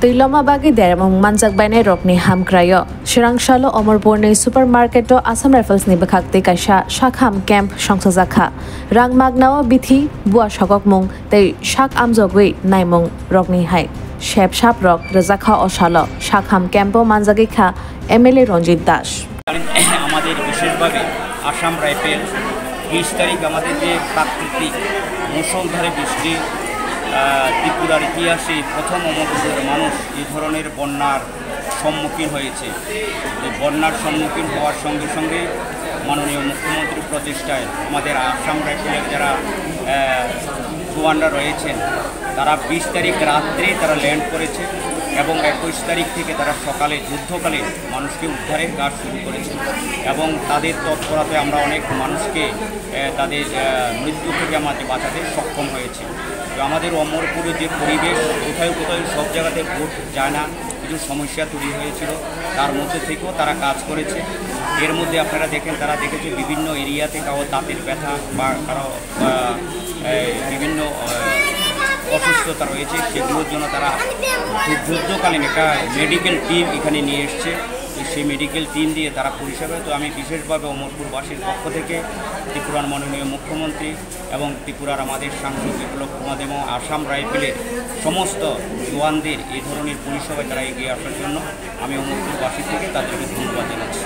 Teilamabagi dermong manjak bainai rokni hamkrayo Shirangshalo Omorporni supermarketo Assam Rifles ni bekhakti kaisa shakham camp songsajaka rang magnao bithi bua shokokmung tei shak amjogui naimung rokni hai shep shap rok rejakha oshalo shakham campo manjagikha MLA Ranjit Das আমাদের বিশেষভাবে Assam rifle 20 তারিখ আমাদের যে প্রাকৃতিক মুষলধারে বৃষ্টি ত্রিপুরার ইতিহাসে প্রথম অমরপুরের মানুষ এই ধরনের বন্যার সম্মুখীন হয়েছে। এই বন্যার সম্মুখীন হওয়ার সঙ্গে সঙ্গে মাননীয় মুখ্যমন্ত্রীর প্রচেষ্টায় আমাদের আসাম রাইফেলের যারা জওয়ানরা রয়েছেন তারা 20 তারিখ রাত্রে তারা ল্যান্ড করেছে এবং 21 তারিখ থেকে তারা সকালে যুদ্ধকালে মানুষকে উদ্ধারের কাজ শুরু করেছে এবং তাদের তৎপরতায় আমরা অনেক মানুষকে তাদের মৃত্যু থেকে আমাদের বাঁচাতে সক্ষম হয়েছে। তো আমাদের অমরপুরের যে পরিবেশ কোথায় কোথায় সব জায়গাতে ভোট যায় না, কিছু সমস্যা তৈরি হয়েছিল, তার মধ্যে থেকেও তারা কাজ করেছে। এর মধ্যে আপনারা দেখেন তারা দেখেছে বিভিন্ন এরিয়াতে কারো দাঁতের ব্যথা বা কারো বিভিন্ন অসুস্থতা রয়েছে, সেগুলোর জন্য তারা যুদ্ধকালীন একটা মেডিকেল টিম এখানে নিয়ে এসছে। সেই মেডিকেল টিম দিয়ে তারা পরিষেবা। তো আমি বিশেষভাবে অমরপুরবাসীর পক্ষ থেকে ত্রিপুরার মাননীয় মুখ্যমন্ত্রী এবং ত্রিপুরার আমাদের সাংসদ বিপ্লব কুমার এবং আসাম রাইফেলের সমস্ত জওয়ানদের এই ধরনের পরিষেবায় তারা এগিয়ে আসার জন্য আমি অমরপুরবাসী থেকে তাদেরকে ধন্যবাদ জানাচ্ছি।